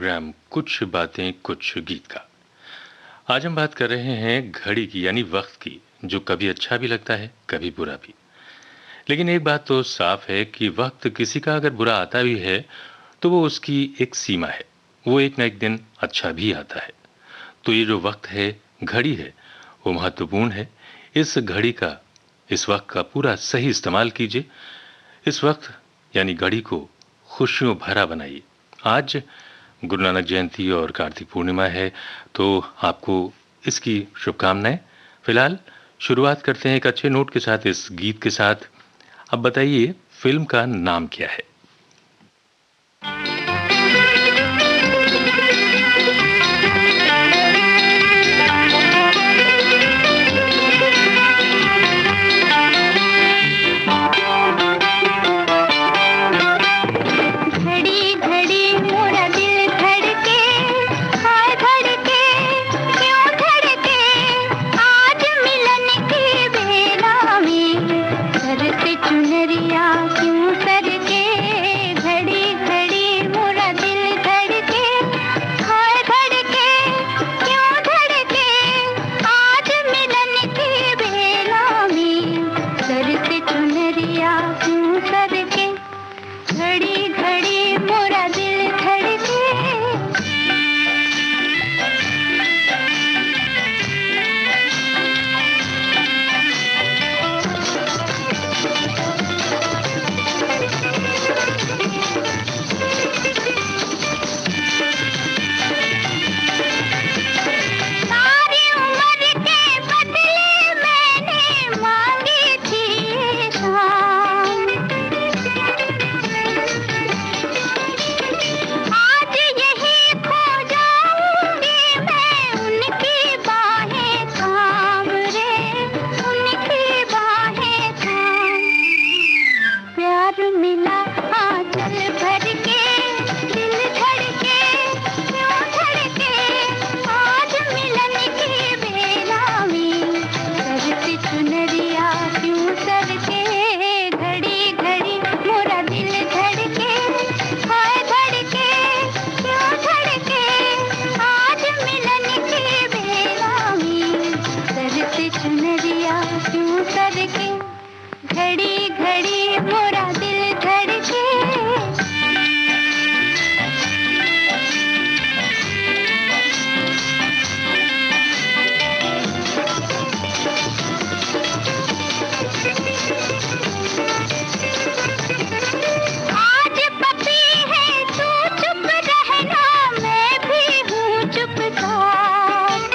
Programme कुछ बातें कुछ गीत का। आज हम बात कर रहे हैं घड़ी की यानी वक्त की, जो कभी अच्छा भी लगता है कभी बुरा भी। लेकिन एक बात तो साफ है कि वक्त किसी का अगर बुरा आता भी है तो वो उसकी एक सीमा है। वो एक ना एक दिन अच्छा भी आता है। तो ये जो वक्त है, घड़ी है, वो महत्वपूर्ण है। इस घड़ी का, इस वक्त का पूरा सही इस्तेमाल कीजिए। इस वक्त यानी घड़ी को खुशियों भरा बनाइए। आज गुरु नानक जयंती और कार्तिक पूर्णिमा है, तो आपको इसकी शुभकामनाएं। फिलहाल शुरुआत करते हैं एक अच्छे नोट के साथ, इस गीत के साथ। अब बताइए, फिल्म का नाम क्या है? घड़ी घड़ी मोरा दिल धड़के, हाय धड़के, क्यों धड़के, आज मिलन की बेला में, सर से चुनरिया क्यों सरके। घड़ी घड़ी मोरा दिल धड़के, हाय धड़के, क्यों धड़के, आज मिलन की बेला में, सर से चुनरिया क्यों सरके। घड़ी घड़ी मोरा दिल धड़के। सारी उम्र के बदले मैंने मांगी थी शाम, आज यही खो जाऊंगी मैं, उनकी बाहें थाम रे, उनकी बाहें थाम। प्यार मिला आंचल भर के, दिल धड़के, क्यों धड़के, आज मिलन की बेला में, सर से चुनरिया क्यों सरके। घड़ी घड़ी मोरा दिल धड़के, हाय धड़के, क्यों धड़के, आज मिलन की बेला में, सर से चुनरिया क्यों सरके। घड़ी घड़ी मोरा दिल धड़के। आज पपी है तू चुप रहना, मैं भी हूँ चुपचाप।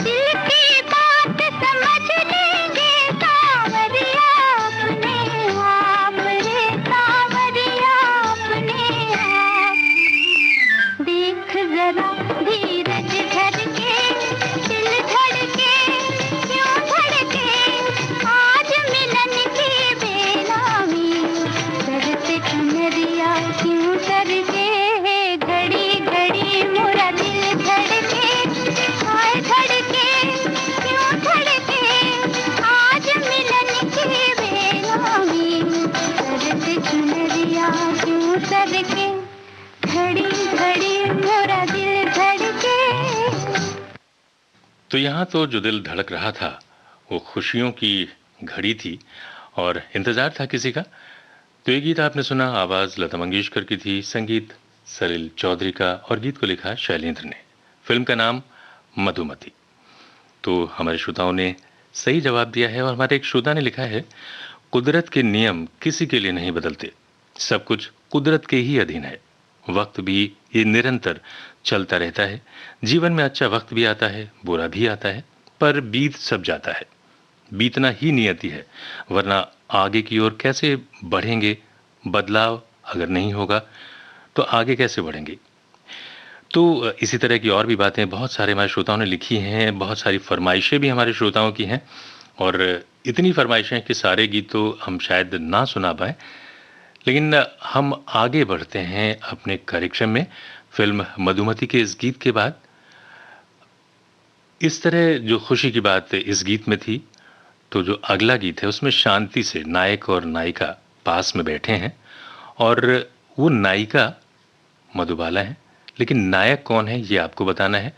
दिल की बात समझ लेंगे सांवरिया अपने आप रे, सांवरिया अपने आप। देख जरा धीरज धर के, दिल धड़के, क्यों धड़के, आज मिलन की बेला में, सर से चुनरिया क्यों सरके। घड़ी घड़ी मोरा दिल धड़के, हाय धड़के, क्यों धड़के, आज मिलन की बेला में, सर से चुनरिया क्यों सरके। घड़ी घड़ी मोरा दिल धड़के। तो यहाँ तो जो दिल धड़क रहा था वो खुशियों की घड़ी थी और इंतजार था किसी का। तो ये गीत आपने सुना, आवाज लता मंगेशकर की थी, संगीत सलिल चौधरी का, और गीत को लिखा शैलेंद्र ने। फिल्म का नाम मधुमती। तो हमारे श्रोताओं ने सही जवाब दिया है, और हमारे एक श्रोता ने लिखा है, कुदरत के नियम किसी के लिए नहीं बदलते, सब कुछ कुदरत के ही अधीन है। वक्त भी ये निरंतर चलता रहता है। जीवन में अच्छा वक्त भी आता है, बुरा भी आता है, पर बीत सब जाता है। बीतना ही नियति है, वरना आगे की ओर कैसे बढ़ेंगे? बदलाव अगर नहीं होगा तो आगे कैसे बढ़ेंगे? तो इसी तरह की और भी बातें बहुत सारे हमारे श्रोताओं ने लिखी हैं, बहुत सारी फरमाइशें भी हमारे श्रोताओं की हैं, और इतनी फरमाइशें कि सारे गीत तो हम शायद ना सुना पाएं। लेकिन हम आगे बढ़ते हैं अपने कार्यक्रम में। फिल्म मधुमती के इस गीत के बाद इस तरह जो खुशी की बात इस गीत में थी, तो जो अगला गीत है उसमें शांति से नायक और नायिका पास में बैठे हैं और वो नायिका मधुबाला है, लेकिन नायक कौन है ये आपको बताना है।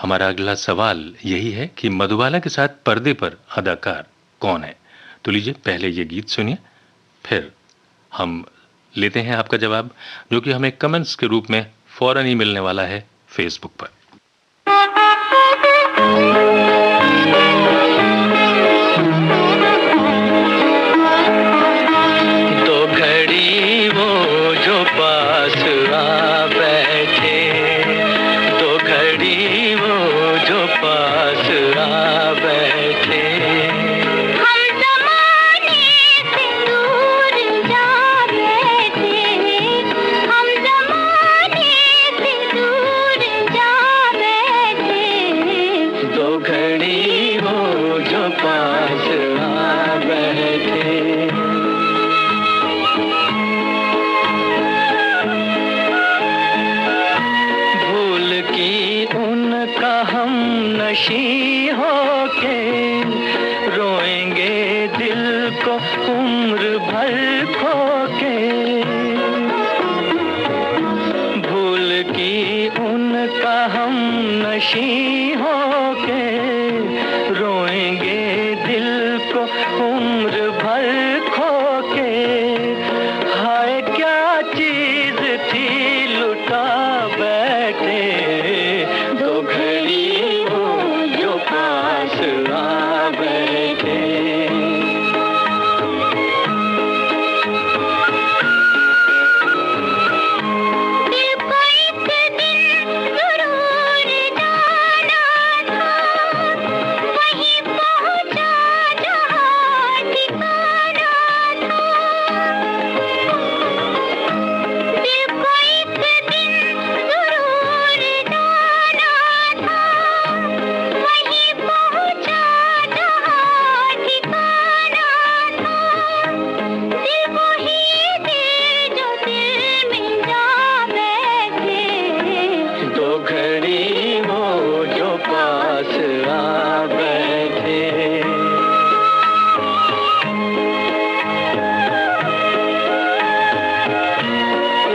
हमारा अगला सवाल यही है कि मधुबाला के साथ पर्दे पर अदाकार कौन है। तो लीजिए पहले ये गीत सुनिए, फिर हम लेते हैं आपका जवाब, जो कि हमें कमेंट्स के रूप में फौरन ही मिलने वाला है फेसबुक पर। दो घड़ी वो जो पास आ बैठे, दो घड़ी वो जो पास आ बैठे, हम ज़माने से दूर जा बैठे, हम ज़माने से दूर जा बैठे, दो घड़ी वो जो पास आ बैठे। भूल की उनका हम नशी होके रोएंगे दिल को उम्र भर खोके, भूल की उनका हम नशी होके रोएंगे दिल को उम्र भर खोके। हाय क्या चीज थी लुटा बैठे, दो घड़ी वो जो पास आ बैठे। दिल को एक दिन जरूर जाना था, वहीं पहुंचा जहाँ ठिकाना था। दिल को एक दिन जरूर जाना था, वहीं पहुंचा जहाँ ठिकाना था। दिल वही थे जो दिल में जा बैठे, दो घड़ी वो जो पास आ बैठे।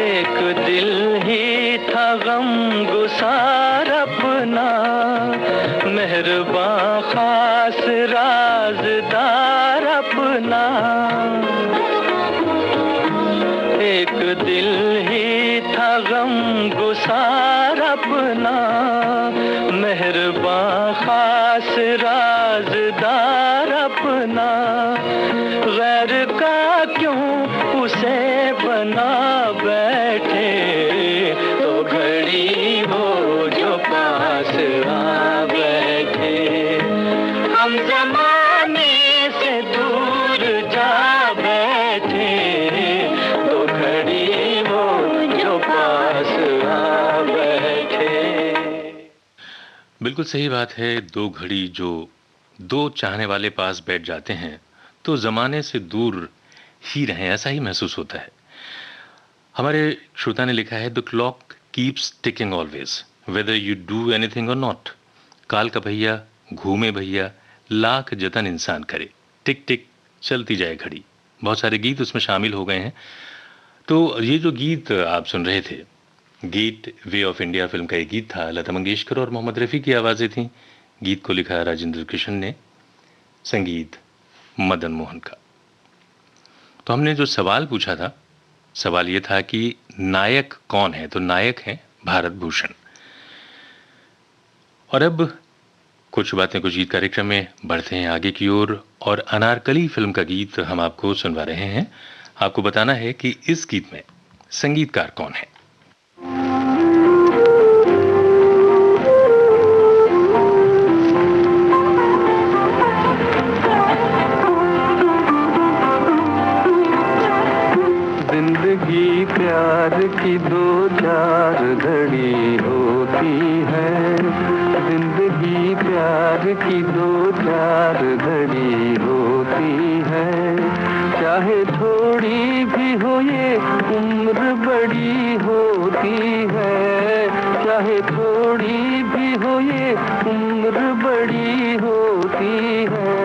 एक दिल ही था गम गुसार अपना, मेहरबान खास राजदार अपना। एक दिल ही था गम गुसार अपना, मेहरबान खास राजदार अपना। गैर का क्यों उसे बना बैठे, तो घड़ी वो जो पास आ बैठे। हम जमाने से दूर जा बैठे, तो घड़ी वो जो पास आ बैठे। बिल्कुल सही बात है। दो घड़ी जो दो चाहने वाले पास बैठ जाते हैं तो जमाने से दूर ही रहें, ऐसा ही महसूस होता है। हमारे श्रोता ने लिखा है, the clock keeps ticking always whether you do anything और नॉट। काल का भैया घूमे भैया, लाख जतन इंसान करे, टिक टिक चलती जाए घड़ी। बहुत सारे गीत उसमें शामिल हो गए हैं। तो ये जो गीत आप सुन रहे थे, गीत वे ऑफ इंडिया फिल्म का एक गीत था। लता मंगेशकर और मोहम्मद रफ़ी की आवाज़ें थीं। गीत को लिखा राजेंद्र कृष्ण ने, संगीत मदन मोहन का। तो हमने जो सवाल पूछा था, सवाल ये था कि नायक कौन है। तो नायक हैं भारत भूषण। और अब कुछ बातें कुछ गीत कार्यक्रम में बढ़ते हैं आगे की ओर, और अनारकली फिल्म का गीत हम आपको सुनवा रहे हैं। आपको बताना है कि इस गीत में संगीतकार कौन है। जिंदगी प्यार की दो चार घड़ी होती है, जिंदगी प्यार की दो चार घड़ी होती है। चाहे थोड़ी भी हो ये उम्र बड़ी होती है, चाहे थोड़ी भी हो ये उम्र बड़ी होती है।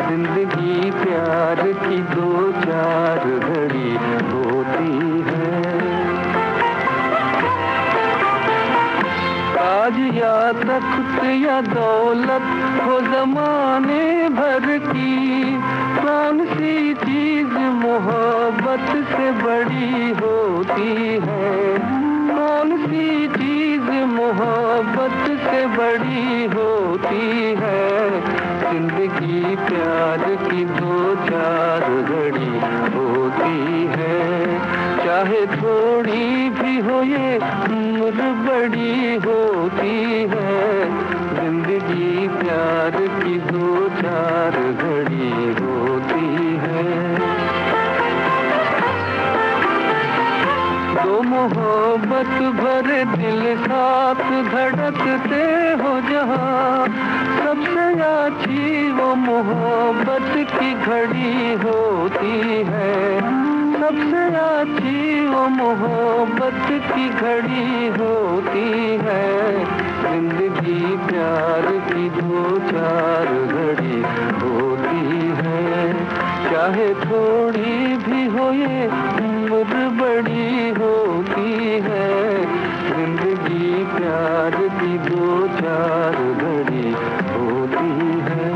जिंदगी प्यार की दो चार घड़ी होती तख्त या दौलत हो जमाने भर की, कौन सी चीज मोहब्बत से बड़ी होती है, कौन सी चीज मोहब्बत से बड़ी होती है। जिंदगी प्यार की दो चार घड़ी होती है, चाहे थोड़ी भी हो ये उम्र बड़ी होती है। जिंदगी प्यार की दो चार घड़ी होती है। दो मोहब्बत भरे दिल साथ धड़कते हो जहाँ, सबसे अच्छी वो मोहब्बत की घड़ी होती है, सबसे अच्छी वो मोहब्बत की घड़ी होती है। जिंदगी प्यार की दो चार घड़ी होती है, चाहे थोड़ी भी हो ये उम्र बड़ी होती है। जिंदगी प्यार की दो चार घड़ी होती है।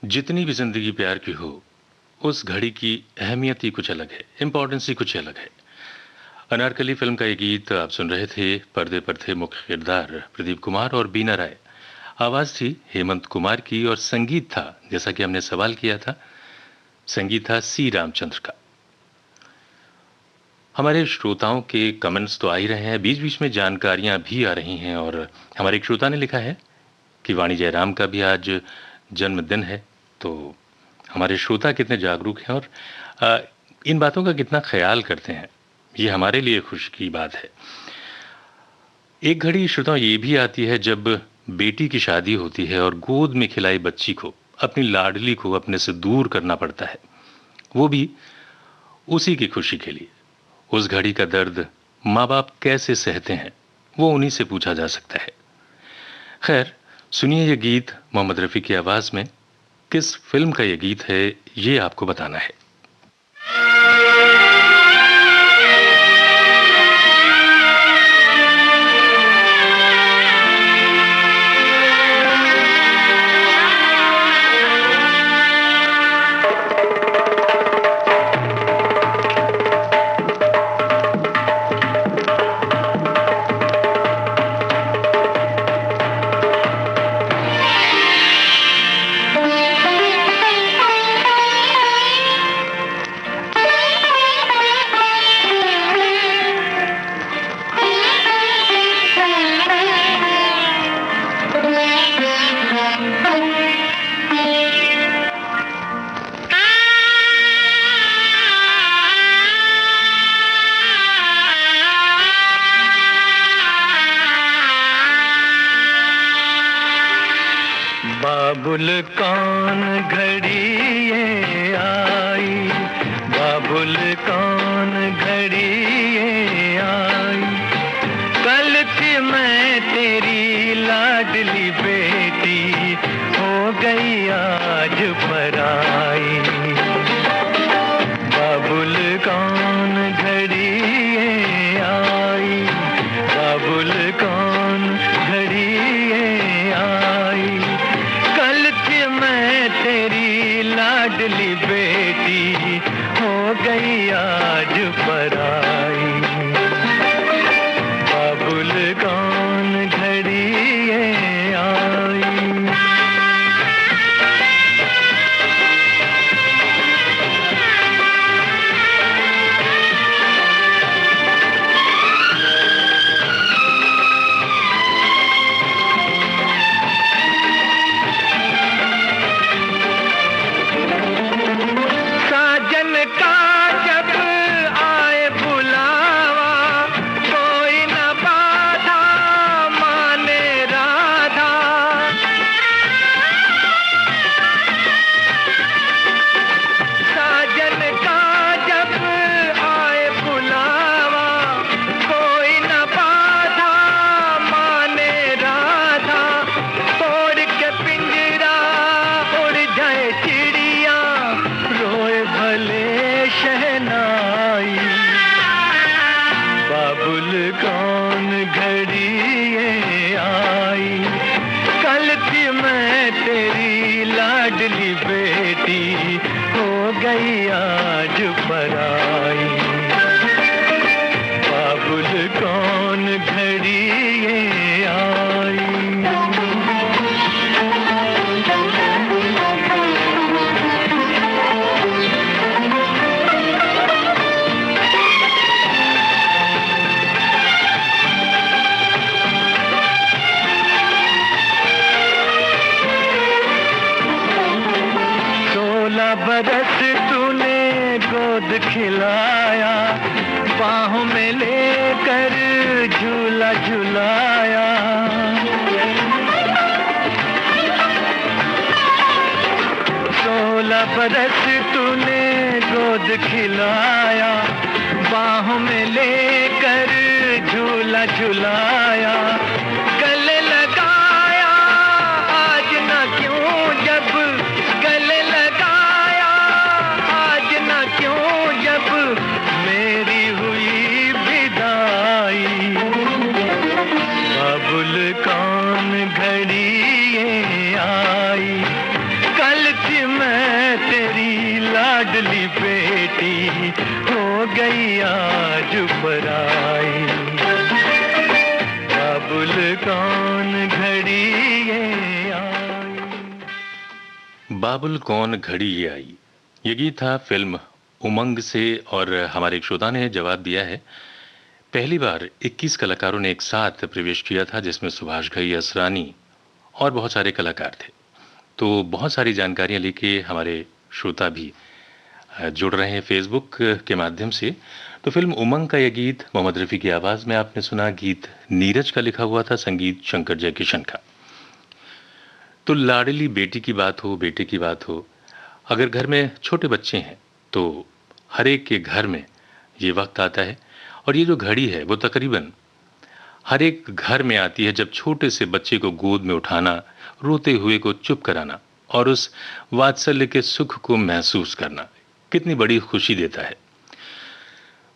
जितनी भी जिंदगी प्यार की हो, उस घड़ी की अहमियत ही कुछ अलग है, इंपॉर्टेंस ही कुछ अलग है। अनारकली फिल्म का ये गीत आप सुन रहे थे। पर्दे पर थे मुख्य किरदार प्रदीप कुमार और बीना राय। आवाज थी हेमंत कुमार की और संगीत था, जैसा कि हमने सवाल किया था, संगीत था सी रामचंद्र का। हमारे श्रोताओं के कमेंट्स तो आ ही रहे हैं, बीच बीच में जानकारियां भी आ रही हैं। और हमारे एक श्रोता ने लिखा है कि वाणी जयराम का भी आज जन्मदिन है। तो हमारे श्रोता कितने जागरूक हैं और इन बातों का कितना ख्याल करते हैं, ये हमारे लिए खुशी की बात है। एक घड़ी श्रोताओं ये भी आती है जब बेटी की शादी होती है और गोद में खिलाई बच्ची को, अपनी लाडली को अपने से दूर करना पड़ता है, वो भी उसी की खुशी के लिए। उस घड़ी का दर्द माँ बाप कैसे सहते हैं, वो उन्हीं से पूछा जा सकता है। खैर, सुनिए ये गीत मोहम्मद रफ़ी की आवाज में। किस फिल्म का ये गीत है, ये आपको बताना है। बाबुल कौन घड़ी ये आई, बाबुल कौन घड़ी ये आई, कल थी मैं तेरी लाडली बेटी, हो गई आज पराई। बाबुल कौन घड़ी ये आई, बाबुल कौन घड़ी ये आई, मैं तेरी लाडली बेटी, हो गई आज पराई। बाबुल कौन घड़ी ये आई। बाबुल कौन घड़ी ये बाहों में लेकर झूला झुलाया, 16 बरस तूने गोद खिलाया, बाहों में लेकर झूला झुलाया, गले लगाया आज ना क्यों, जब गले लगाया आज ना क्यों, जब मेरी हुई विदाई। बाबुल कौन घड़ी ये आई, कल थी मैं तेरी लाडली बेटी, हो गई आज पराई। बाबुल कौन घड़ी ये आई। बाबुल कौन घड़ी ये आई, ये गीत था फिल्म उमंग से। और हमारे एक श्रोता ने जवाब दिया है, पहली बार 21 कलाकारों ने एक साथ प्रवेश किया था, जिसमें सुभाष घई, असरानी और बहुत सारे कलाकार थे। तो बहुत सारी जानकारियां लेके हमारे श्रोता भी जुड़ रहे हैं फेसबुक के माध्यम से। तो फिल्म उमंग का यह गीत मोहम्मद रफ़ी की आवाज़ में आपने सुना। गीत नीरज का लिखा हुआ था, संगीत शंकर जयकिशन का। तो लाडली बेटी की बात हो, बेटे की बात हो, अगर घर में छोटे बच्चे हैं तो हर एक के घर में ये वक्त आता है, और ये जो घड़ी है वो तकरीबन हर एक घर में आती है, जब छोटे से बच्चे को गोद में उठाना, रोते हुए को चुप कराना और उस वात्सल्य के सुख को महसूस करना कितनी बड़ी खुशी देता है।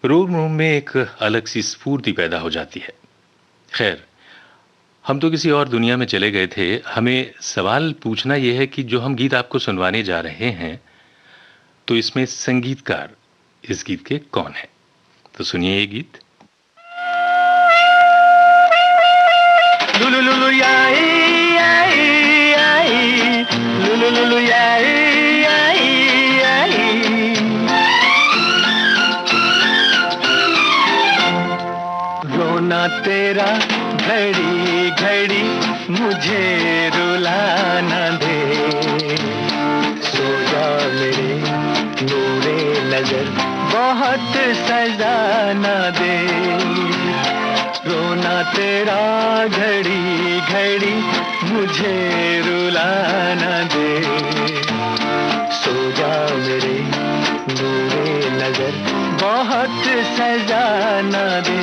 रोम रोम में एक अलग सी स्फूर्ति पैदा हो जाती है। खैर, हम तो किसी और दुनिया में चले गए थे। हमें सवाल पूछना यह है कि जो हम गीत आपको सुनवाने जा रहे हैं, तो इसमें संगीतकार इस गीत के कौन है? तो सुनिए ये गीत। लुलु लुलु याई आई आई, लुलु लुलु याई आई आई। रोना तेरा घड़ी घड़ी मुझे रुलाना दे, सो जा मेरे नूरे नजर बहुत सजा ना दे। रोना तेरा घड़ी घड़ी मुझे रुलाना दे, सो जा मेरे नूरे नजर बहुत सजा ना दे।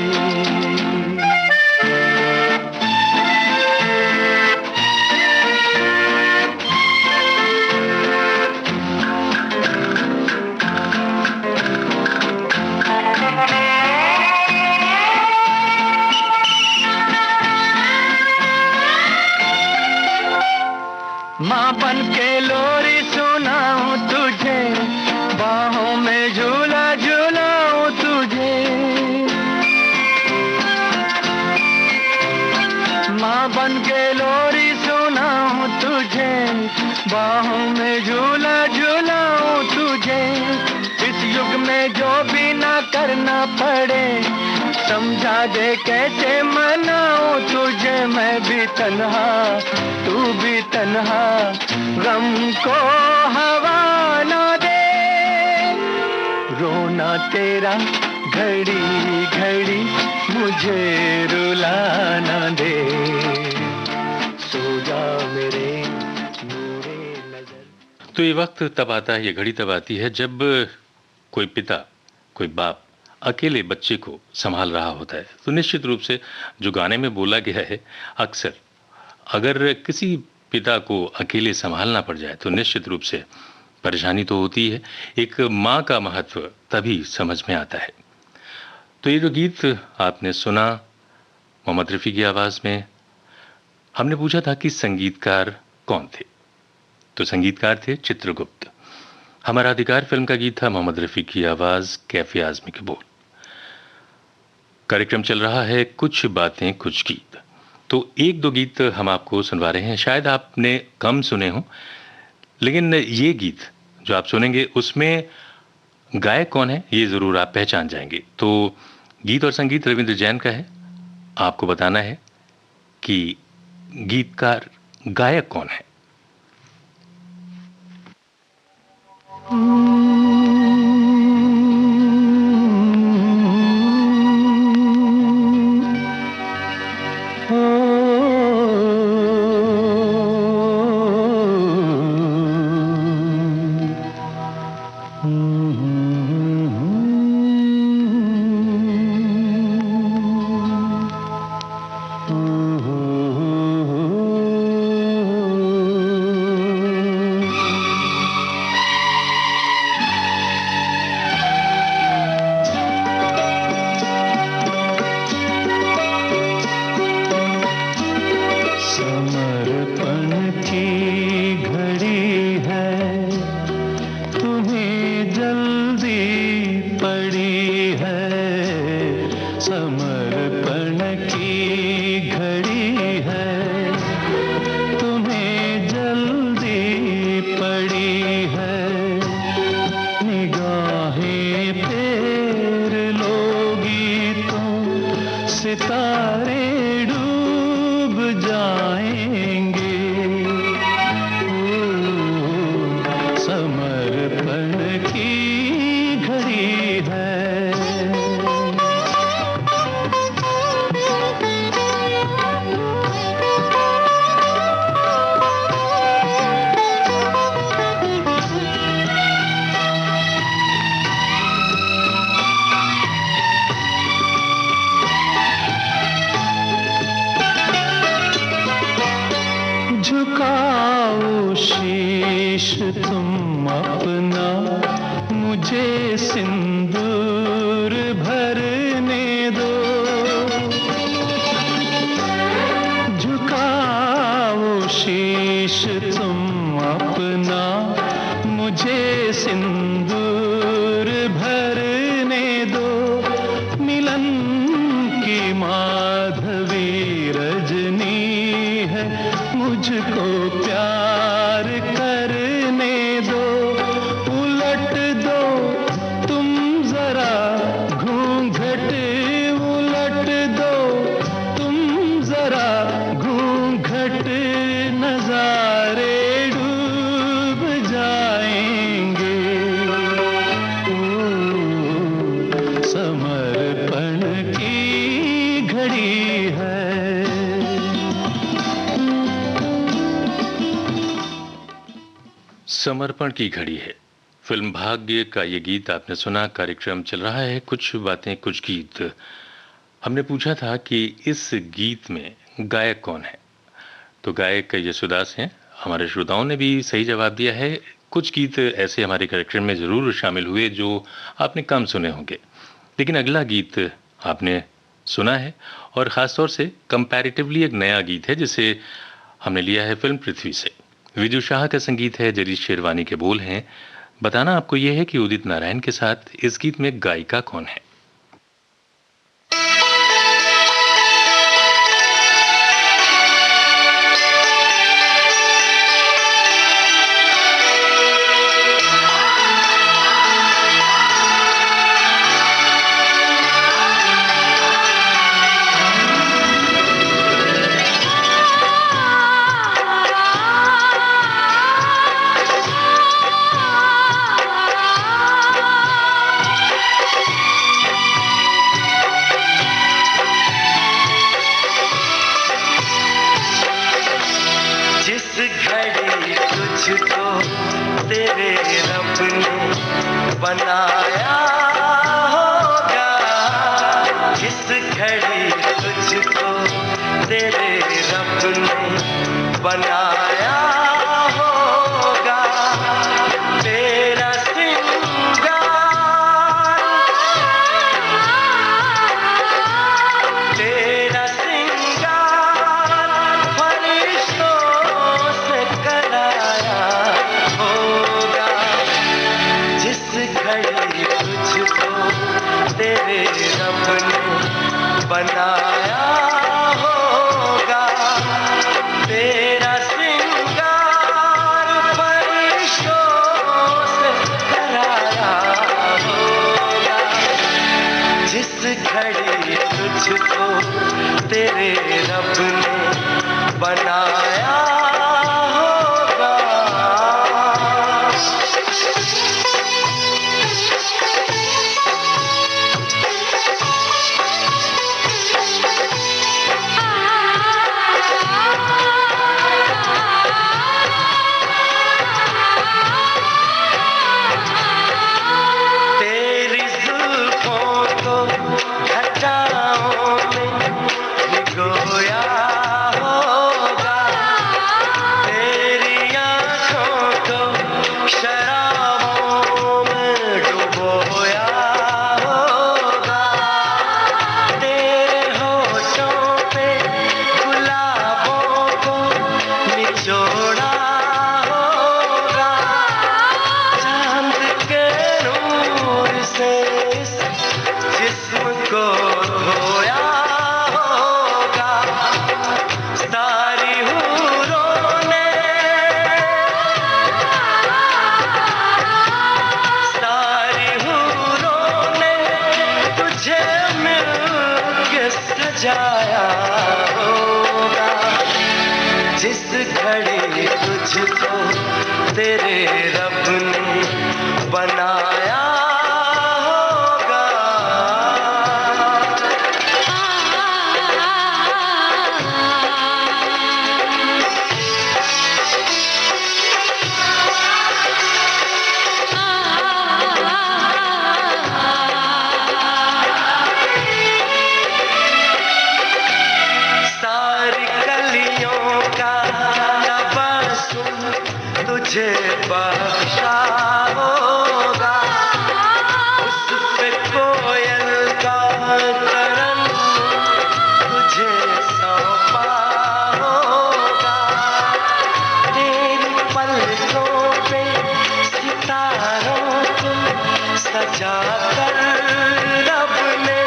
माँ बन के लोरी सुनाऊं तुझे, बाहों में झूला झूलाऊं तुझे। माँ बन के लोरी सुनाऊं तुझे, बाहों में झूला झूलाऊं तुझे। इस युग में जो भी ना करना पड़े, समझा दे कैसे मनाऊं तुझे। मैं भी तन्हा तू भी तन्हा, गम को हवा ना दे। रोना तेरा घड़ी घड़ी मुझे रुलाना दे, सो जा मेरे नूरे नजर। तो ये वक्त तब आता है, ये घड़ी तब आती है जब कोई पिता, कोई बाप अकेले बच्चे को संभाल रहा होता है। तो निश्चित रूप से जो गाने में बोला गया है, अक्सर अगर किसी पिता को अकेले संभालना पड़ जाए तो निश्चित रूप से परेशानी तो होती है। एक माँ का महत्व तभी समझ में आता है। तो ये जो गीत आपने सुना मोहम्मद रफ़ी की आवाज़ में, हमने पूछा था कि संगीतकार कौन थे। तो संगीतकार थे चित्रगुप्त। हमारा अधिकार फिल्म का गीत था, मोहम्मद रफ़ी की आवाज़, कैफे आज़मी के बोल। कार्यक्रम चल रहा है कुछ बातें कुछ गीत। तो एक दो गीत हम आपको सुनवा रहे हैं, शायद आपने कम सुने हों, लेकिन ये गीत जो आप सुनेंगे उसमें गायक कौन है ये ज़रूर आप पहचान जाएंगे। तो गीत और संगीत रविंद्र जैन का है। आपको बताना है कि गीतकार गायक कौन है। है, समर्पण की घड़ी है, तुम्हें जल्दी पड़ी है, निगाहें फेर लोगी तो सितारे डूब जाएंगे, समर्पण की घड़ी है। झुकाओ शीश तुम अपना, मुझे सिंदूर भरने दो, झुकाओ शीश तुम अपना, मुझे सिंदूर भरने दो, मिलन की माधवी रजनी है, मुझको प्यार करने दो, उलट दो तुम जरा घूंघट, उलट दो तुम जरा घूंघट, नजारे डूब जाएंगे, समर्पण की घड़ी है। समर्पण की घड़ी है, फिल्म भाग्य का ये गीत आपने सुना। कार्यक्रम चल रहा है कुछ बातें कुछ गीत। हमने पूछा था कि इस गीत में गायक कौन है, तो गायक यशुदास हैं। हमारे श्रोताओं ने भी सही जवाब दिया है। कुछ गीत ऐसे हमारे कार्यक्रम में ज़रूर शामिल हुए जो आपने कम सुने होंगे, लेकिन अगला गीत आपने सुना है और ख़ासतौर से कंपैरेटिवली एक नया गीत है जिसे हमने लिया है फिल्म पृथ्वी से। विजू शाह का संगीत है, जरीश शेरवानी के बोल हैं। बताना आपको यह है कि उदित नारायण के साथ इस गीत में गायिका कौन है। तेरे रब ने बनाया होगा, जिस घड़ी तुझको तेरे रब ने बनाया होगा, तेरा सिंगार, तेरा सिंगार फरिश्तों से कराया होगा, जिस घड़ी तुझको तेरे रब ने बनाया होगा, तेरा सिंगार फरिश्तों से कराया होगा, जिस घड़ी तुझको तेरे रब ने बनाया होगा। तेरी जुल्फों को घटाओं में भिगोया होगा, तेरी आँखों को शराबों में डुबोया होगा, तेरे होठों पे गुलाबों को निचोड़ा होगा, चांद के नूर से सजाया होगा, जिस घड़ी तुझको तेरे रब ने बनाया होगा। सारी कलियों का तबस्सुम तुझे बख्शा होगा, उस पे कोयल का तरन्नुम तुझे सौंपा होगा। तेरी पलकों पे सितारों को सजा कर रब ने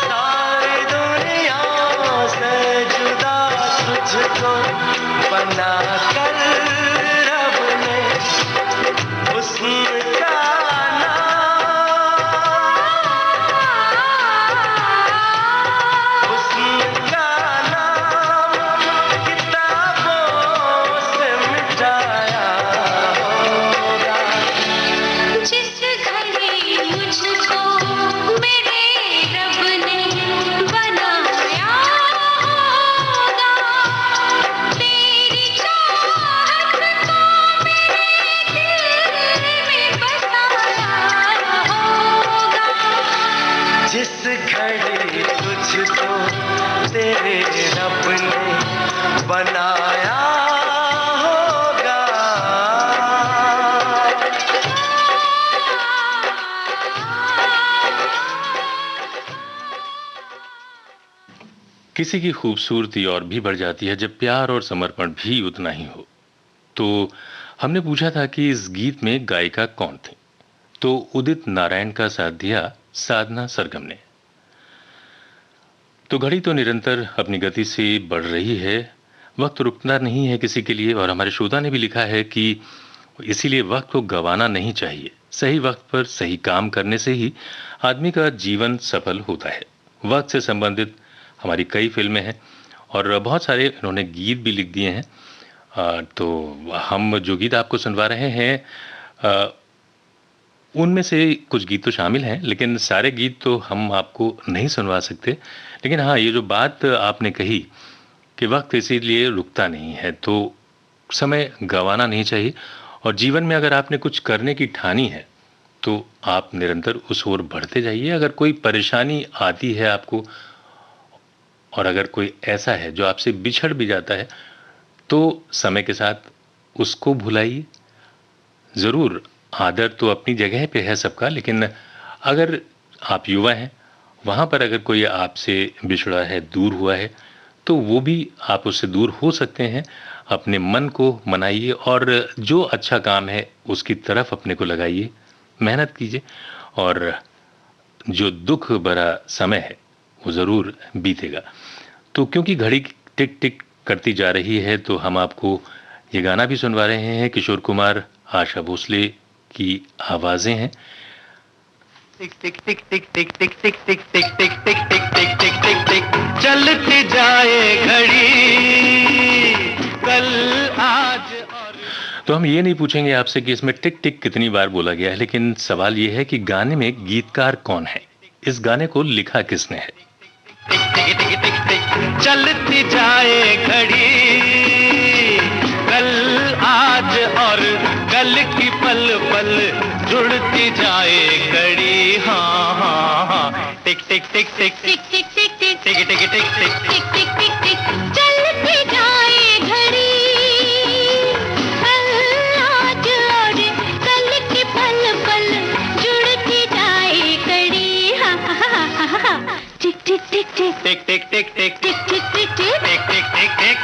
सारी दुनिया से जुदा तुझको बना कर रब ने हुस्न का नाम किताबों से मिटाया होगा। जिस घड़ी मुझको मेरे रब ने बनाया होगा, तेरी चाहत को मेरे दिल में बसाया होगा। जिस घड़ी तुझको तेरे रब ने बनाया होगा। किसी की खूबसूरती और भी बढ़ जाती है जब प्यार और समर्पण भी उतना ही हो। तो हमने पूछा था कि इस गीत में गायिका कौन थी, तो उदित नारायण का साथ दिया साधना सरगम ने। तो घड़ी तो निरंतर अपनी गति से बढ़ रही है, वक्त रुकना नहीं है किसी के लिए, और हमारे श्रोता ने भी लिखा है कि इसीलिए वक्त को गंवाना नहीं चाहिए। सही वक्त पर सही काम करने से ही आदमी का जीवन सफल होता है। वक्त से संबंधित हमारी कई फिल्में हैं और बहुत सारे इन्होंने गीत भी लिख दिए हैं। तो हम जो गीत आपको सुनवा रहे हैं उनमें से कुछ गीत तो शामिल हैं, लेकिन सारे गीत तो हम आपको नहीं सुनवा सकते। लेकिन हाँ, ये जो बात आपने कही कि वक्त इसीलिए रुकता नहीं है, तो समय गंवाना नहीं चाहिए। और जीवन में अगर आपने कुछ करने की ठानी है तो आप निरंतर उस ओर बढ़ते जाइए। अगर कोई परेशानी आती है आपको, और अगर कोई ऐसा है जो आपसे बिछड़ भी जाता है, तो समय के साथ उसको भुलाइए। ज़रूर आदर तो अपनी जगह पे है सबका, लेकिन अगर आप युवा हैं, वहाँ पर अगर कोई आपसे बिछड़ा है, दूर हुआ है, तो वो भी आप उससे दूर हो सकते हैं। अपने मन को मनाइए और जो अच्छा काम है उसकी तरफ अपने को लगाइए, मेहनत कीजिए, और जो दुख भरा समय है वो ज़रूर बीतेगा। तो क्योंकि घड़ी टिक टिक करती जा रही है, तो हम आपको ये गाना भी सुनवा रहे हैं। किशोर कुमार, आशा भोसले की आवाज़ें हैं। टिक टिक टिक टिक टिक टिक टिक टिक टिक टिक टिक टिक टिक टिक टिक टिक चलती जाए घड़ी कल आज। और तो हम ये नहीं पूछेंगे आपसे कि इसमें टिक टिक कितनी बार बोला गया है, लेकिन सवाल ये है कि गाने में गीतकार कौन है, इस गाने को लिखा किसने है। टिक टिक टिक टिक टिक चलती जाए घड़ी कल आज, और कल की पल पल जुड़ती जाए कड़ी। हाँ हाँ हाँ टिक टिक टिक टिक टिक टिक टिक टिक टिक टिक टिक टिक टिक टिक टिक टिक चलती जाए घड़ी कल आज, और कल की पल पल जुड़ती जाए कड़ी। हाँ हाँ हाँ हाँ टिक टिक टिक टिक टिक टिक टिक टिक टिक टिक टिक टिक टिक टिक टिक टिक।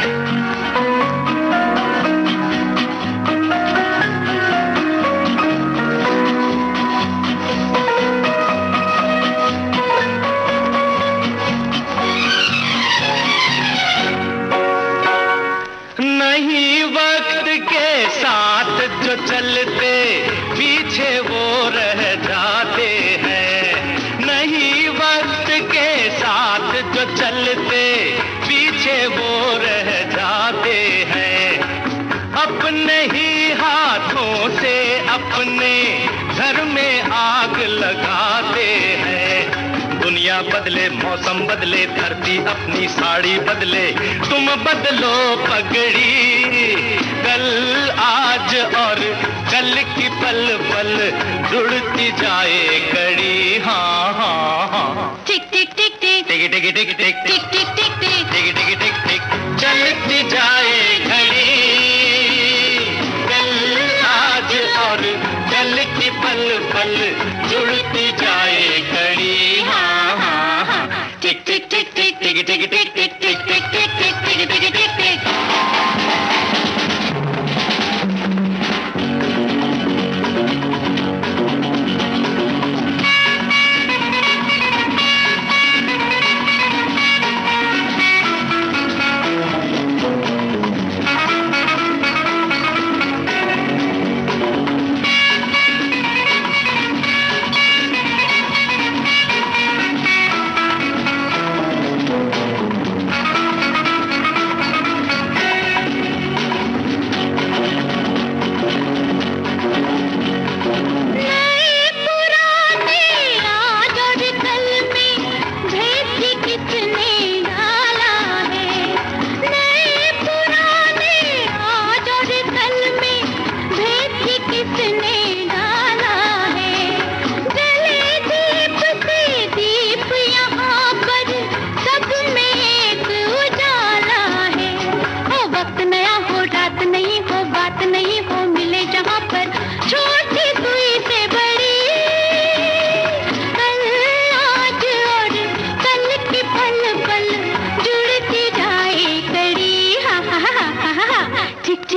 नहीं वक्त के साथ जो चलते पीछे वो रह जाते हैं, नहीं वक्त के साथ जो चलते पीछे वो रह जाते हैं। अपने ही हाथों से अपने घर में आग लगाते हैं। दुनिया बदले, मौसम बदले, धरती अपनी साड़ी बदले, तुम बदलो पगड़ी। कल, आज और कल की पल पल जुड़ती जाए कड़ी। हाँ हाँ हाँ, टिक टिक टिक टिक टिक टिक टिक टिक टिक टिक टिक टिक टिक टिक टिक टिक चलती जाए घड़ी। कल, आज और कल की पल पल जुड़ती जाए कड़ी। हाँ हाँ हाँ, टिक टिक टिक टिक टिक टिक टिक टिक टिक टिक टिक टिक टिक टिक टिक टिक।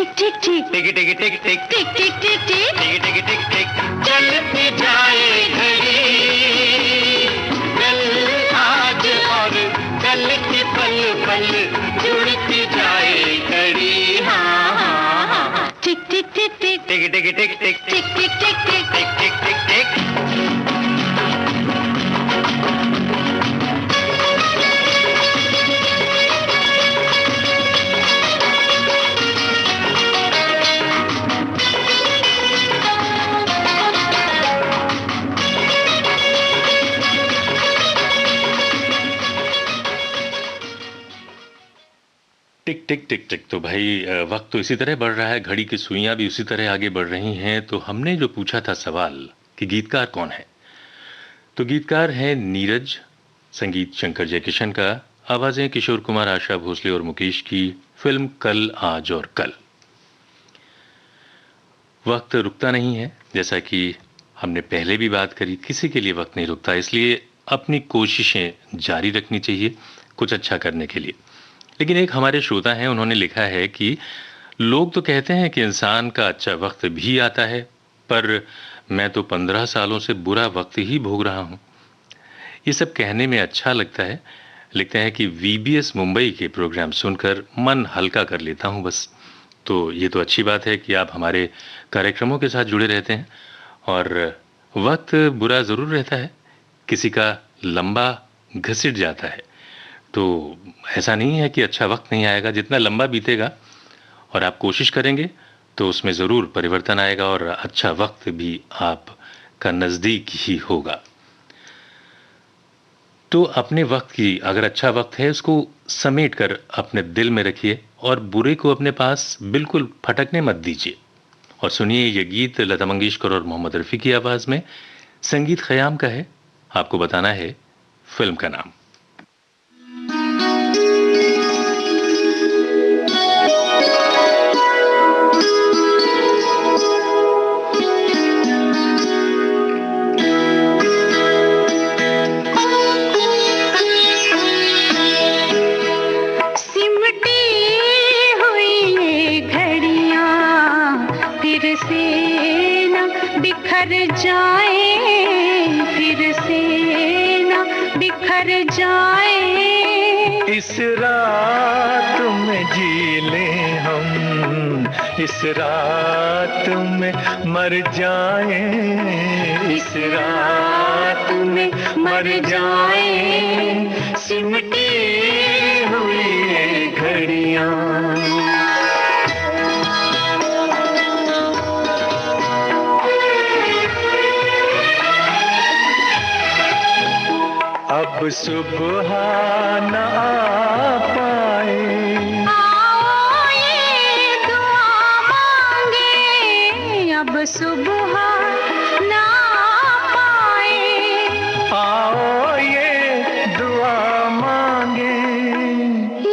टिक टिक टिक टिक टिक टिक टिक टिक टिक टिक टिक टिक चलती जाए घड़ी। कल, आज और कल की पल पल जुड़ती जाए घड़ी। हाँ हाँ हाँ, टिक टिक टिक टिक टिक टिक टिक टिक टिक टिक टिक टिक टिक टिक टिक टिक। टिक टिक टिक टिक। तो भाई वक्त तो इसी तरह बढ़ रहा है, घड़ी की सुइयां भी उसी तरह आगे बढ़ रही हैं। तो हमने जो पूछा था सवाल कि गीतकार कौन है, तो गीतकार है नीरज, संगीत शंकर जयकिशन का, आवाजें किशोर कुमार, आशा भोसले और मुकेश की, फिल्म कल, आज और कल। वक्त रुकता नहीं है, जैसा कि हमने पहले भी बात करी, किसी के लिए वक्त नहीं रुकता, इसलिए अपनी कोशिशें जारी रखनी चाहिए कुछ अच्छा करने के लिए। लेकिन एक हमारे श्रोता हैं, उन्होंने लिखा है कि लोग तो कहते हैं कि इंसान का अच्छा वक्त भी आता है, पर मैं तो 15 सालों से बुरा वक्त ही भोग रहा हूं। ये सब कहने में अच्छा लगता है, लिखते हैं कि वीबीएस मुंबई के प्रोग्राम सुनकर मन हल्का कर लेता हूं बस। तो ये तो अच्छी बात है कि आप हमारे कार्यक्रमों के साथ जुड़े रहते हैं। और वक्त बुरा ज़रूर रहता है, किसी का लंबा घसीट जाता है, तो ऐसा नहीं है कि अच्छा वक्त नहीं आएगा। जितना लंबा बीतेगा और आप कोशिश करेंगे तो उसमें ज़रूर परिवर्तन आएगा और अच्छा वक्त भी आपका नज़दीक ही होगा। तो अपने वक्त की, अगर अच्छा वक्त है उसको समेट कर अपने दिल में रखिए और बुरे को अपने पास बिल्कुल फटकने मत दीजिए। और सुनिए ये गीत लता मंगेशकर और मोहम्मद रफ़ी की आवाज़ में, संगीत ख़याम का है, आपको बताना है फिल्म का नाम। इस रात में जी लें हम, इस रात में मर जाएं, इस रात में मर जाएं, सिमटी हुई ये घड़ियां। अब सुबह न आ पाए, आओ ये दुआ मांगे, अब सुबह ना पाए। आओ ये दुआ मांगे,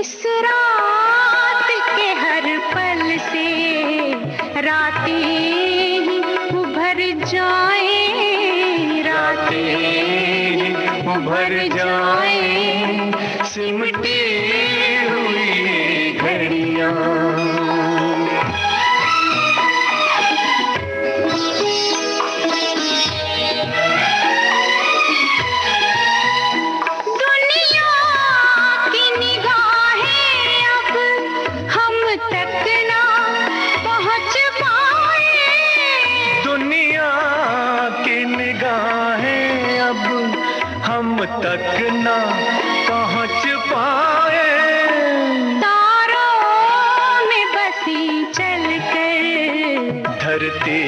इस रात के हर पल से रातें ही उभर जाए, रातें उभर जाए सिमटी हुई घड़ियां। दुनिया की निगाहें अब हम तक ना पहुंच पाए, दुनिया की निगाहें अब हम तक ना पहुंच पाए। तारों में बसी चलकर धरती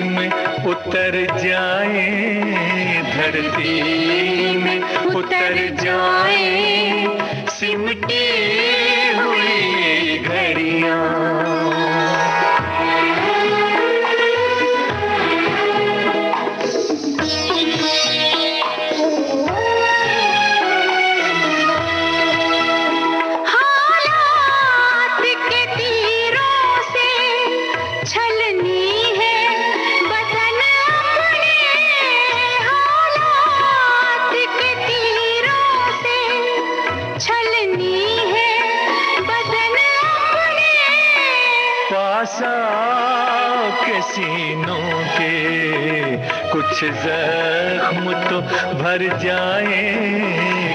में उतर जाए, धरती में उतर जाए सिमटी हुई घड़ियां। हालात के तीरों से छलनी है बदन अपने, हालात के तीरों से छलनी है बदन अपने। पास आओ के सीनों के कुछ जख्म तो भर जाए,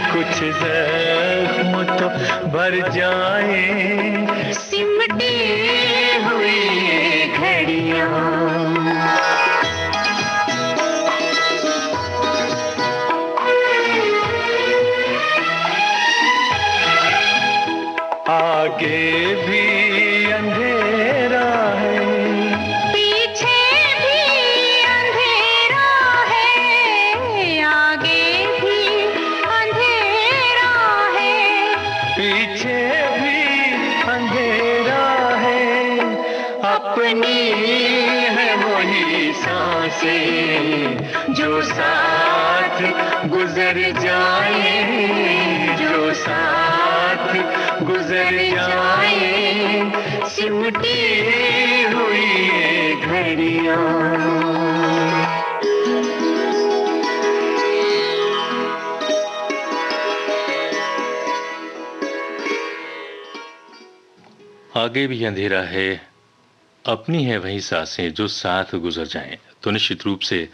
कुछ जख्म तो भर जाए सिमटी हुई ये घड़ियां। आगे भी अंधेरा है, पीछे भी अंधेरा है, आगे भी अंधेरा है। पीछे भी अंधेरा है, अपनी है वही सांसें जो साथ गुजर जाए, जो साथ गुजर जाए सिमटी हुई ये घड़ियां। आगे भी अंधेरा है, अपनी है वही सांसें जो साथ गुजर जाएं। तो निश्चित रूप से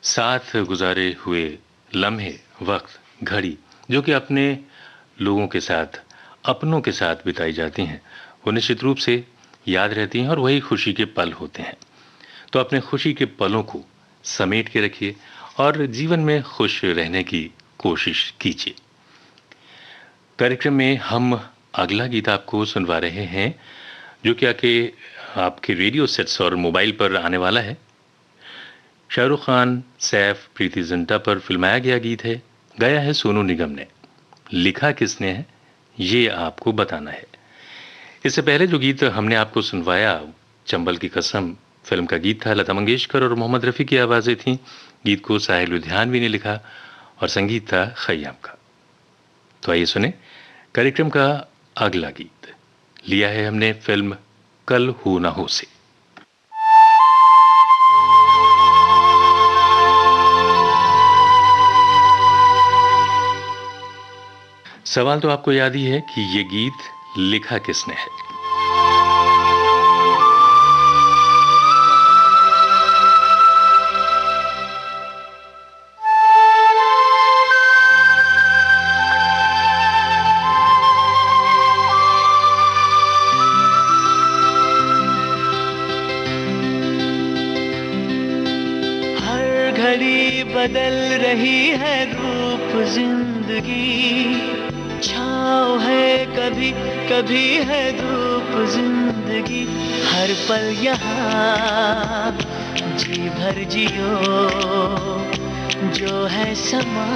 साथ गुजारे हुए लम्हे, वक्त, घड़ी जो कि अपने लोगों के साथ, अपनों के साथ बिताई जाती हैं, वो निश्चित रूप से याद रहती हैं और वही खुशी के पल होते हैं। तो अपने खुशी के पलों को समेट के रखिए और जीवन में खुश रहने की कोशिश कीजिए। कार्यक्रम में हम अगला गीत आपको सुनवा रहे हैं जो कि आपके रेडियो सेट्स और मोबाइल पर आने वाला है। शाहरुख खान, सैफ, प्रीति जिंटा पर फिल्माया गया गीत है, गाया है सोनू निगम ने, लिखा किसने है ये आपको बताना है। इससे पहले जो गीत हमने आपको सुनवाया, चंबल की कसम फिल्म का गीत था, लता मंगेशकर और मोहम्मद रफ़ी की आवाज़ें थीं। गीत को साहिल लुधियानवी ने लिखा और संगीत था खय्याम का। तो आइए सुने कार्यक्रम का अगला गीत, लिया है हमने फिल्म कल हो ना हो से। सवाल तो आपको याद ही है कि ये गीत लिखा किसने है। हर घड़ी बदल रही है रूप जिंदगी, छाँव है कभी कभी है धूप जिंदगी, हर पल यहाँ जी भर जियो, जो है समा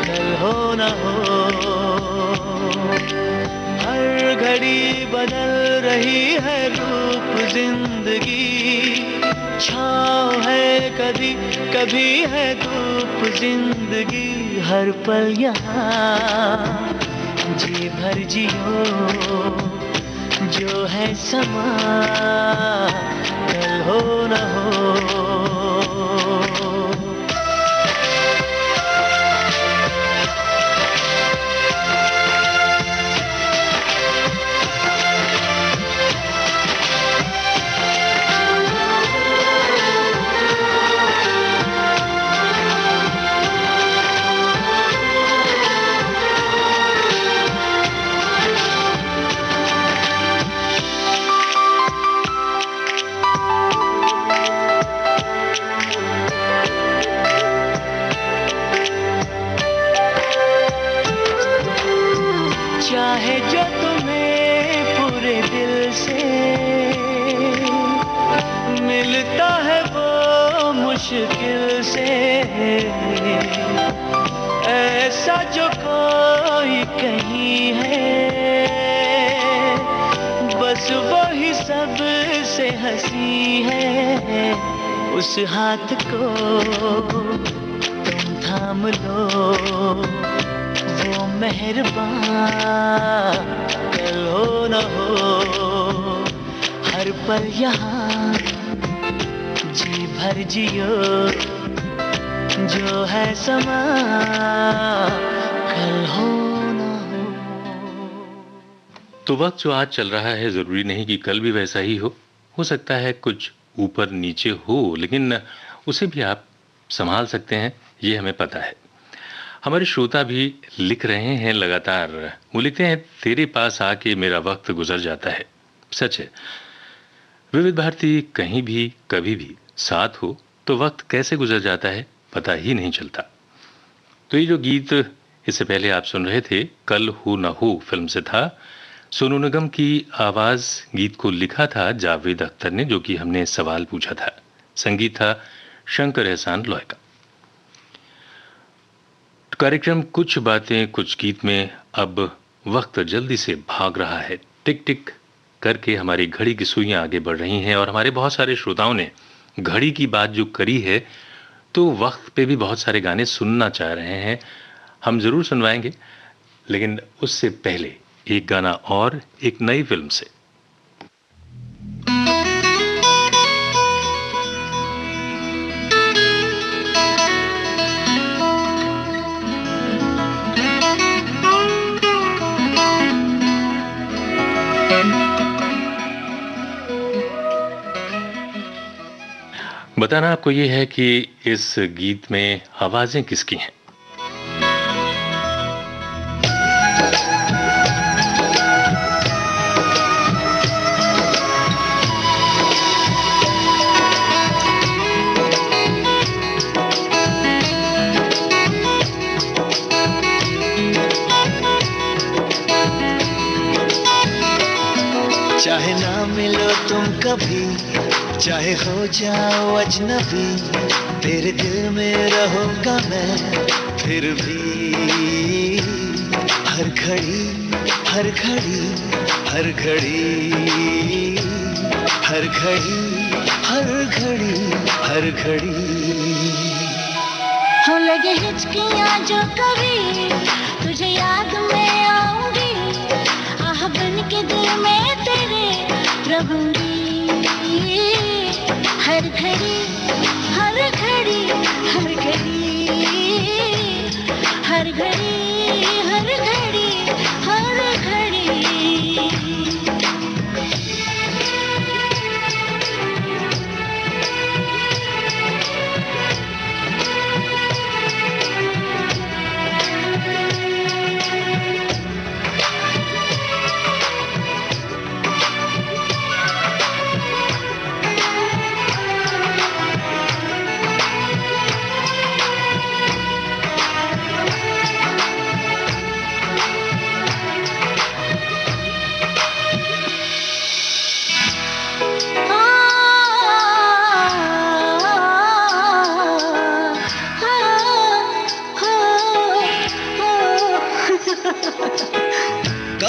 कल हो न हो। हर घड़ी बदल रही है रूप जिंदगी, छाँव है कभी कभी है धूप जिंदगी, हर पल यहाँ जी भर जियो, जो है समा कल हो न हो। चाहे जो तुम्हें पूरे दिल से मिलता है वो मुश्किल से, ऐसा जो कोई कहीं है बस वही सब से हंसी है, उस हाथ को तुम थाम लो, वो मेहरबान कल हो न हो। हर पल यहाँ जी भर जियो, जो है समा कल हो न हो। तो वक्त जो आज चल रहा है जरूरी नहीं कि कल भी वैसा ही हो सकता है कुछ ऊपर नीचे हो, लेकिन उसे भी आप संभाल सकते हैं, ये हमें पता है। हमारे श्रोता भी लिख रहे हैं लगातार, वो लिखते हैं तेरे पास आके मेरा वक्त गुजर जाता है। सच है, विविध भारती कहीं भी कभी भी साथ हो तो वक्त कैसे गुजर जाता है पता ही नहीं चलता। तो ये जो गीत इससे पहले आप सुन रहे थे, कल हो न हो फिल्म से था। सोनू निगम की आवाज, गीत को लिखा था जावेद अख्तर ने, जो कि हमने सवाल पूछा था। संगीत था शंकर एहसान लॉय का। कार्यक्रम कुछ बातें कुछ गीत में अब वक्त जल्दी से भाग रहा है, टिक टिक करके हमारी घड़ी की सुइयां आगे बढ़ रही हैं, और हमारे बहुत सारे श्रोताओं ने घड़ी की बात जो करी है तो वक्त पे भी बहुत सारे गाने सुनना चाह रहे हैं। हम जरूर सुनवाएंगे, लेकिन उससे पहले एक गाना और एक नई फिल्म से। बताना आपको ये है कि इस गीत में आवाजें किसकी हैं। चाहे ना मिलो तुम कभी, चाहे हो जाओ अजनबी, तेरे दिल में रहूंगा मैं फिर भी। हर घड़ी हर घड़ी हर घड़ी हर घड़ी हर घड़ी हर घड़ी। हो लगे हिचकियाँ जो कभी तुझे याद में आऊंगी, आह बन के दिल में तेरे रहूंगी। हर घड़ी हर घड़ी हर घड़ी हर घड़ी हर घड़ी हर घड़ी।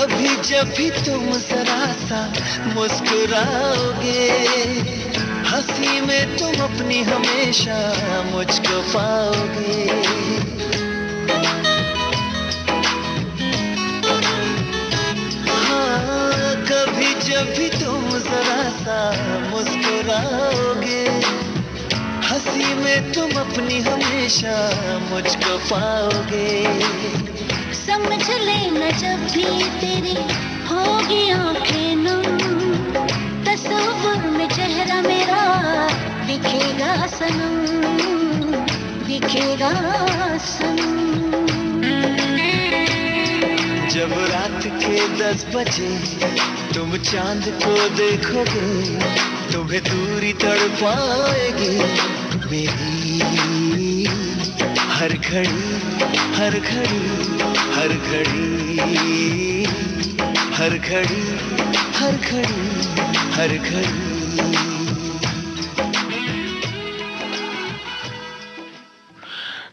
कभी जब भी तुम जरा सा मुस्कुराओगे, हंसी में तुम अपनी हमेशा मुझको पाओगे। हाँ, कभी जब भी तुम जरा सा मुस्कुराओगे, हंसी में तुम अपनी हमेशा मुझको पाओगे। समझ लेना जब भी तेरी होगी आंखें नम, तस्वीर में चेहरा मेरा दिखेगा सनम, दिखेगा सनम। जब रात के 10 बजे तुम चांद को देखोगे, तुम्हें दूरी तड़पाएगी मेरी हर घड़ी, हर घड़ी, हर घड़ी, हर घड़ी, हर घड़ी, हर घड़ी।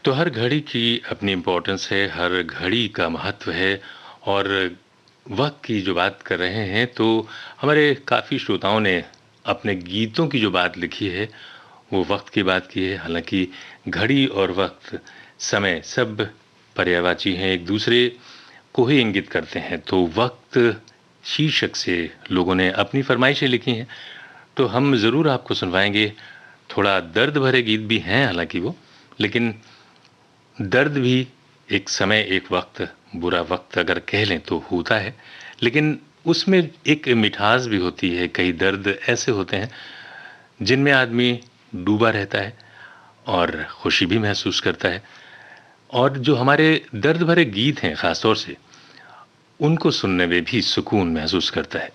तो हर घड़ी की अपनी इम्पोर्टेंस है, हर घड़ी का महत्व है। और वक्त की जो बात कर रहे हैं तो हमारे काफ़ी श्रोताओं ने अपने गीतों की जो बात लिखी है वो वक्त की बात की है। हालांकि घड़ी और वक्त, समय सब पर्यायवाची हैं, एक दूसरे को ही इंगित करते हैं। तो वक्त शीर्षक से लोगों ने अपनी फरमाइशें लिखी हैं, तो हम ज़रूर आपको सुनवाएंगे। थोड़ा दर्द भरे गीत भी हैं हालांकि वो, लेकिन दर्द भी एक समय, एक वक्त, बुरा वक्त अगर कह लें तो होता है, लेकिन उसमें एक मिठास भी होती है। कई दर्द ऐसे होते हैं जिनमें आदमी डूबा रहता है और खुशी भी महसूस करता है। और जो हमारे दर्द भरे गीत हैं ख़ास तौर से, उनको सुनने में भी सुकून महसूस करता है।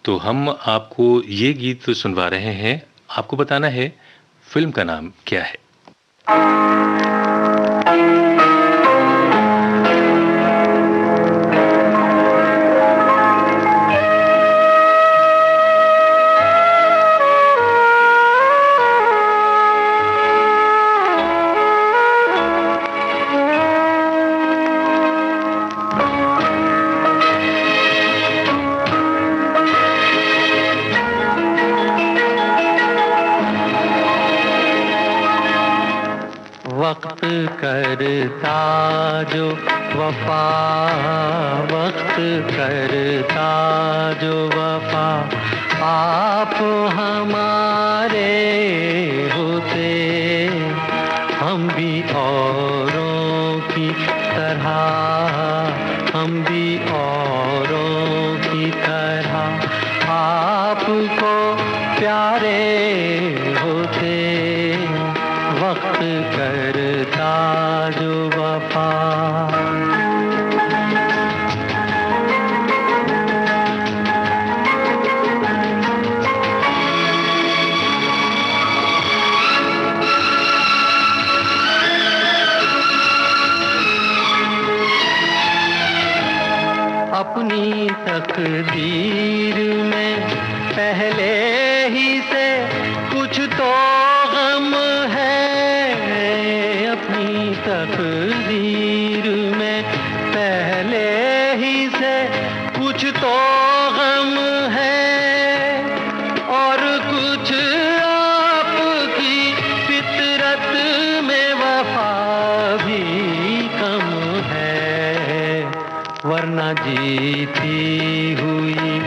तो हम आपको ये गीत सुनवा रहे हैं। आपको बताना है फिल्म का नाम क्या है। वक्त करता जो वफा, वक्त करता जो वफा, आप हमारे होते, हम भी औरों की तरह, हम भी औरों की तरह आपको प्यारे होते। वक्त करता जो वफा। अपनी तकदीर में पहले ही से कुछ तो गम है, अपनी तकदीर में पहले ही से कुछ तो गम है, और कुछ आपकी फितरत में वफा भी कम है, वरना जीती हुई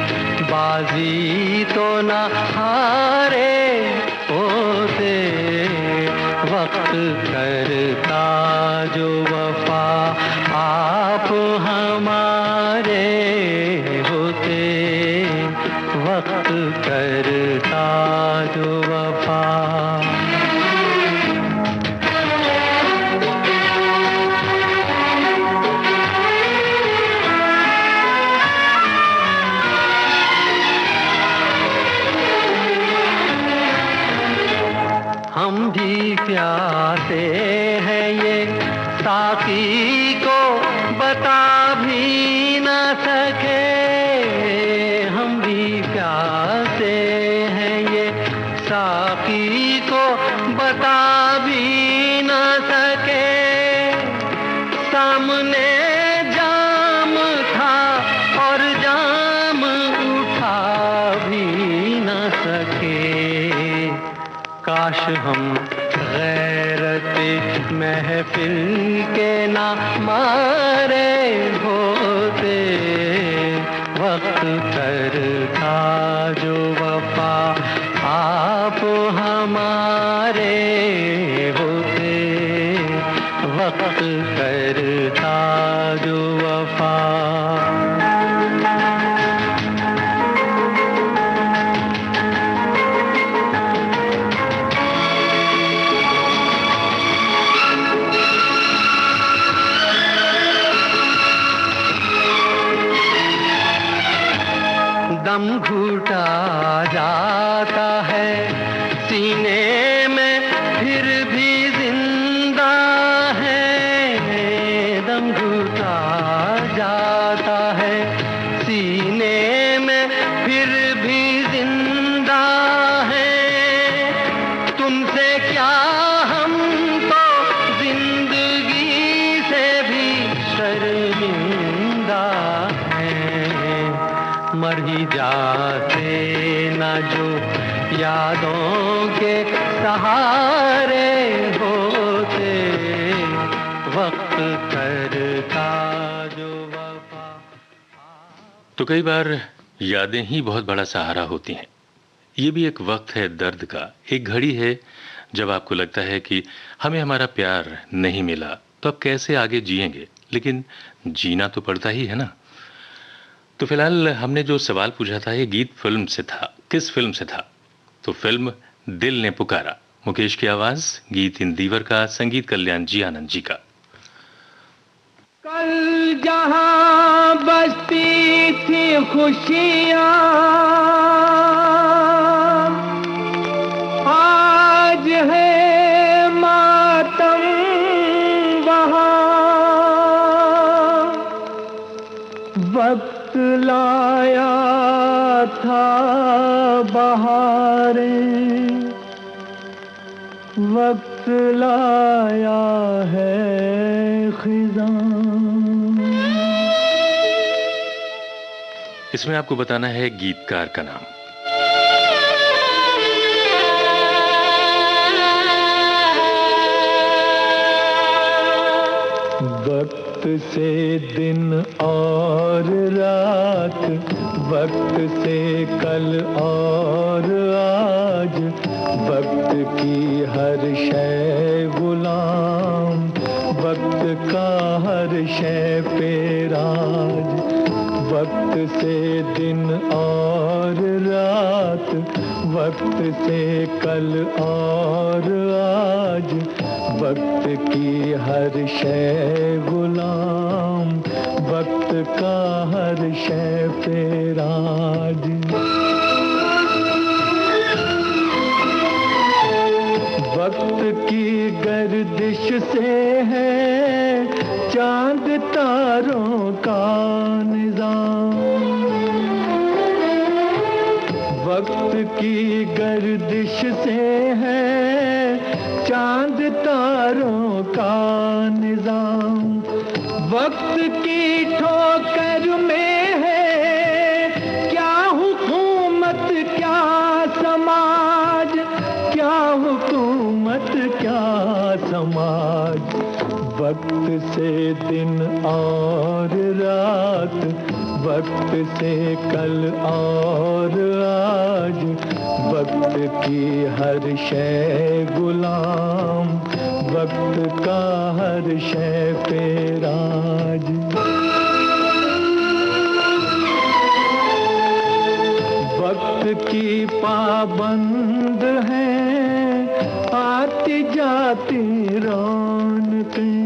बाजी तो न हारे होते। वक्त करता जो वफा, आप हमारे होते। वक्त करता जो वफा। हम भी प्यासे हैं ये साकी को बता भी न सके, हम भी प्यासे हैं ये साकी को बता भी न सके। सामने जाम था और हम गैरते महफिल के ना मारे होते, वक्त करता जो वफा आप हमारे होते, वक्त करता जो वफा। दम घुटा जाता है सीने में फिर भी जिंदा है, दम घुटा जाता है सीने में फिर भी जिंदा है। तुमसे क्या हम तो जिंदगी से भी शर्मिंदा हैं, मर ही जाते ना जो यादों के सहारे होते, वक्त करता जो वफा। तो कई बार यादें ही बहुत बड़ा सहारा होती हैं। ये भी एक वक्त है दर्द का, एक घड़ी है जब आपको लगता है कि हमें हमारा प्यार नहीं मिला तो अब कैसे आगे जिएंगे, लेकिन जीना तो पड़ता ही है ना। तो फिलहाल हमने जो सवाल पूछा था ये गीत फिल्म से था, किस फिल्म से था? तो फिल्म दिल ने पुकारा, मुकेश की आवाज, गीत इंदिवर का, संगीत कल्याण जी आनंद जी का। कल जहां बसती थी खुशियां, आज है मातम वहां, वक्त लाया था बहारें, वक्त लाया है खिज़ां। इसमें आपको बताना है गीतकार का नाम। वक्त से दिन और रात, वक्त से कल और आज, वक्त की हर शय गुलाम, वक्त का हर शय पे राज। वक्त से दिन और रात, वक्त से कल और आज, वक्त की हर शय गुलाम, वक्त का हर शय पे राज। वक्त की गर्दिश से है चांद तारों का निजाम, वक्त की गर्दिश से है चांद तारों का निजाम। वक्त की ठोकर में है क्या हुकूमत क्या समाज, क्या हुकूमत क्या समाज। वक्त से दिन और रात, वक्त से कल और आज, वक्त की हर शय गुलाम, वक्त का हर शय पे राज। वक्त की पाबंद है आती जाती रौनकें,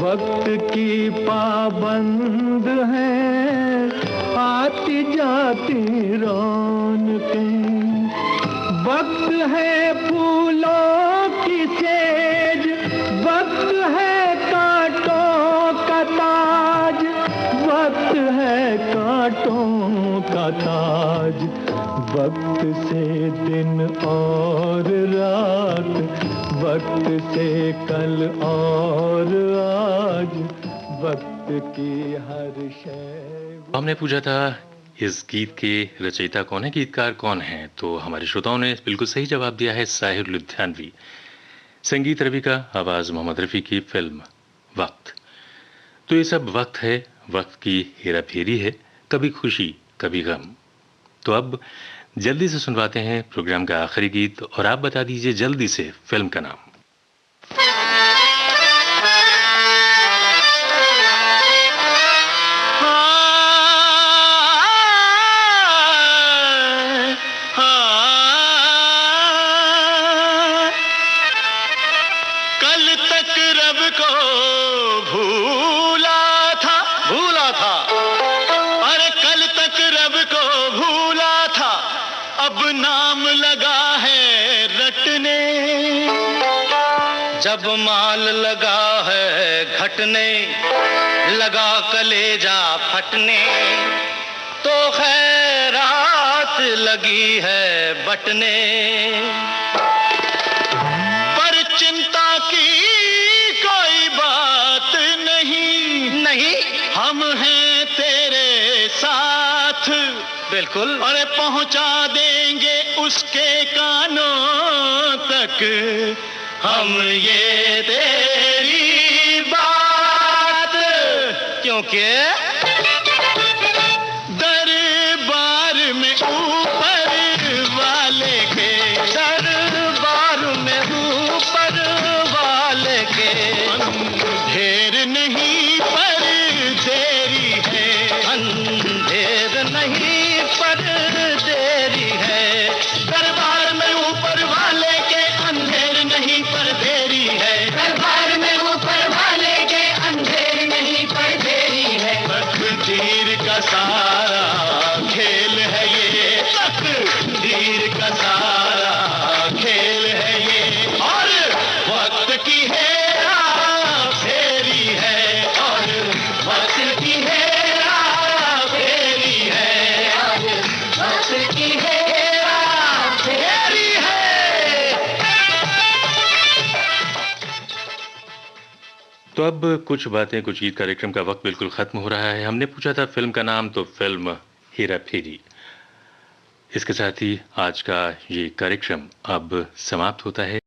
वक्त की पाबंद है आती जाती रौनकें। वक्त है फूलों की सेज, वक्त है कांटों का ताज, वक्त है कांटों का ताज। वक्त से दिन और रात, वक्त से कल और आज, वक्त की हर शय। हमने पूछा था इस गीत के रचयिता कौन है, गीतकार कौन है? तो हमारे श्रोताओं ने बिल्कुल सही जवाब दिया है, साहिर लुधियानवी। संगीत रवि का, आवाज मोहम्मद रफी की, फिल्म वक्त। तो ये सब वक्त है, वक्त की हेरा फेरी है, कभी खुशी कभी गम। तो अब जल्दी से सुनवाते हैं प्रोग्राम का आखिरी गीत, और आप बता दीजिए जल्दी से फिल्म का नाम। जब माल लगा है घटने, लगा कलेजा फटने, तो खैरात लगी है बटने। पर चिंता की कोई बात नहीं, नहीं हम हैं तेरे साथ, बिल्कुल, अरे पहुंचा देंगे उसके कानों तक हम ये तेरी बात, क्योंकि दरबार में ऊपर वाले के, दरबार में ऊपर वाले के ढेर नहीं पर देरी है, अंधेर नहीं पर देरी है। दरबार में ऊपर वाले के अंधेर नहीं पर देरी है, दरबार में ऊपर वाले के अंधेर नहीं पर देरी है। तकदीर का सारा खेल है ये, तकदीर का सारा खेल है ये, और वक्त की हेरा फेरी है, और वक्त की हेरा फेरी है, और वक्त की हेरा फेरी है। तो अब कुछ बातें, कुछ गीत कार्यक्रम का वक्त बिल्कुल खत्म हो रहा है। हमने पूछा था फिल्म का नाम, तो फिल्म हेरा फेरी। इसके साथ ही आज का ये कार्यक्रम अब समाप्त होता है।